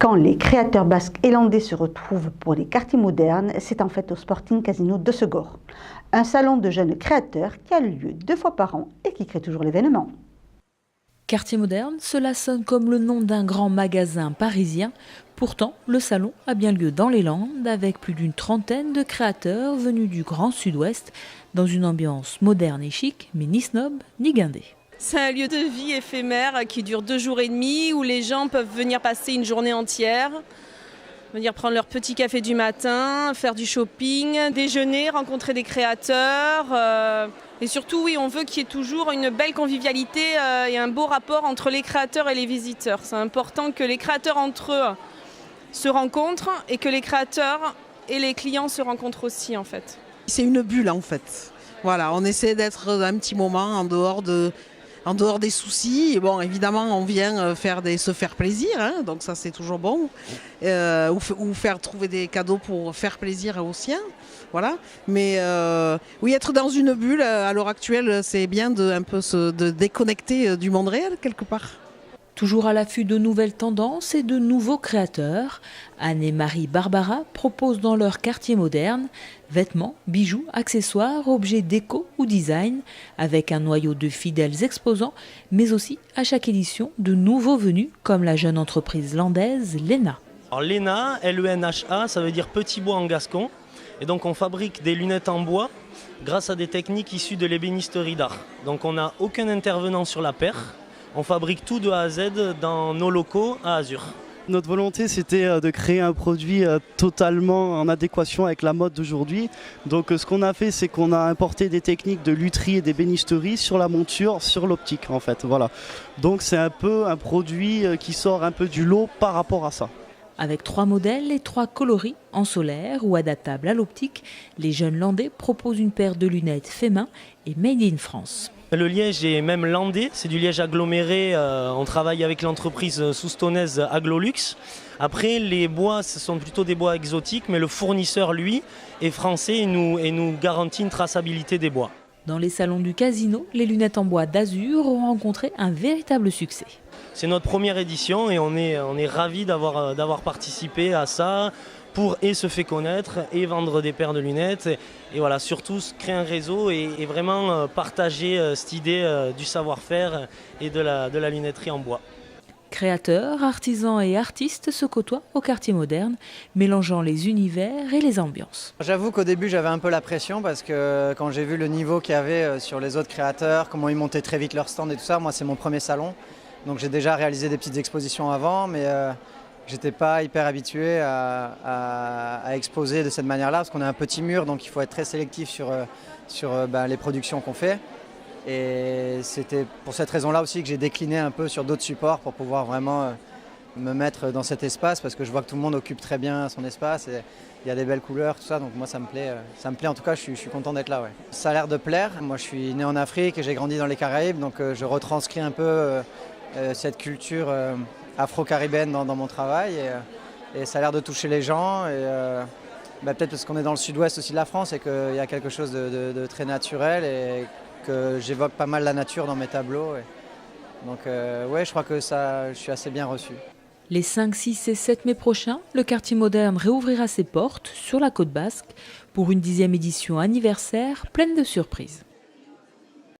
Quand les créateurs basques et landais se retrouvent pour les quartiers modernes, c'est en fait au Sporting Casino de Segor. Un salon de jeunes créateurs qui a lieu 2 fois par an et qui crée toujours l'événement. Quartier moderne, cela sonne comme le nom d'un grand magasin parisien. Pourtant, le salon a bien lieu dans les Landes avec plus d'une trentaine de créateurs venus du Grand Sud-Ouest dans une ambiance moderne et chic, mais ni snob ni guindé. C'est un lieu de vie éphémère qui dure 2 jours et demi où les gens peuvent venir passer une journée entière, venir prendre leur petit café du matin, faire du shopping, déjeuner, rencontrer des créateurs. Et surtout, oui, on veut qu'il y ait toujours une belle convivialité et un beau rapport entre les créateurs et les visiteurs. C'est important que les créateurs entre eux se rencontrent et que les créateurs et les clients se rencontrent aussi en fait. C'est une bulle en fait. Voilà, on essaie d'être un petit moment en dehors des soucis. Et bon, évidemment, on vient se faire plaisir, hein, donc ça c'est toujours bon. Ou faire trouver des cadeaux pour faire plaisir aux siens. Voilà. Mais oui, être dans une bulle à l'heure actuelle, c'est bien de déconnecter du monde réel quelque part. Toujours à l'affût de nouvelles tendances et de nouveaux créateurs, Anne et Marie Barbara proposent dans leur quartier moderne vêtements, bijoux, accessoires, objets déco ou design, avec un noyau de fidèles exposants, mais aussi à chaque édition de nouveaux venus, comme la jeune entreprise landaise Lena. Alors Lena, L-E-N-H-A, ça veut dire petit bois en gascon. Et donc on fabrique des lunettes en bois grâce à des techniques issues de l'ébénisterie d'art. Donc on n'a aucun intervenant sur la paire. On fabrique tout de A à Z dans nos locaux à Azur. Notre volonté, c'était de créer un produit totalement en adéquation avec la mode d'aujourd'hui. Donc ce qu'on a fait, c'est qu'on a importé des techniques de lutherie et d'ébénisterie sur la monture, sur l'optique en fait. Voilà. Donc c'est un peu un produit qui sort un peu du lot par rapport à ça. Avec 3 modèles et 3 coloris en solaire ou adaptables à l'optique, les jeunes landais proposent une paire de lunettes fait main et made in France. Le liège est même landais, c'est du liège aggloméré, on travaille avec l'entreprise soustanaise Aglolux. Après les bois, ce sont plutôt des bois exotiques, mais le fournisseur lui est français et nous garantit une traçabilité des bois. Dans les salons du casino, les lunettes en bois d'Azur ont rencontré un véritable succès. C'est notre première édition et on est ravis d'avoir participé à ça pour se faire connaître et vendre des paires de lunettes. Et voilà, surtout créer un réseau et vraiment partager cette idée du savoir-faire et de la lunetterie en bois. Créateurs, artisans et artistes se côtoient au quartier moderne, mélangeant les univers et les ambiances. J'avoue qu'au début j'avais un peu la pression parce que quand j'ai vu le niveau qu'il y avait sur les autres créateurs, comment ils montaient très vite leur stand et tout ça, moi c'est mon premier salon. Donc j'ai déjà réalisé des petites expositions avant, mais j'étais pas hyper habitué à exposer de cette manière-là parce qu'on a un petit mur, donc il faut être très sélectif sur les productions qu'on fait. Et c'était pour cette raison-là aussi que j'ai décliné un peu sur d'autres supports pour pouvoir vraiment me mettre dans cet espace parce que je vois que tout le monde occupe très bien son espace et il y a des belles couleurs, tout ça, donc moi ça me plaît en tout cas, je suis content d'être là. Ouais. Ça a l'air de plaire, moi je suis né en Afrique et j'ai grandi dans les Caraïbes, donc je retranscris un peu cette culture afro-caribéenne dans mon travail et ça a l'air de toucher les gens et peut-être parce qu'on est dans le sud-ouest aussi de la France et qu'il y a quelque chose de très naturel et que j'évoque pas mal la nature dans mes tableaux. Donc ouais, je crois que je suis assez bien reçu. Les 5, 6 et 7 mai prochains, le quartier moderne réouvrira ses portes sur la côte basque pour une 10e édition anniversaire pleine de surprises.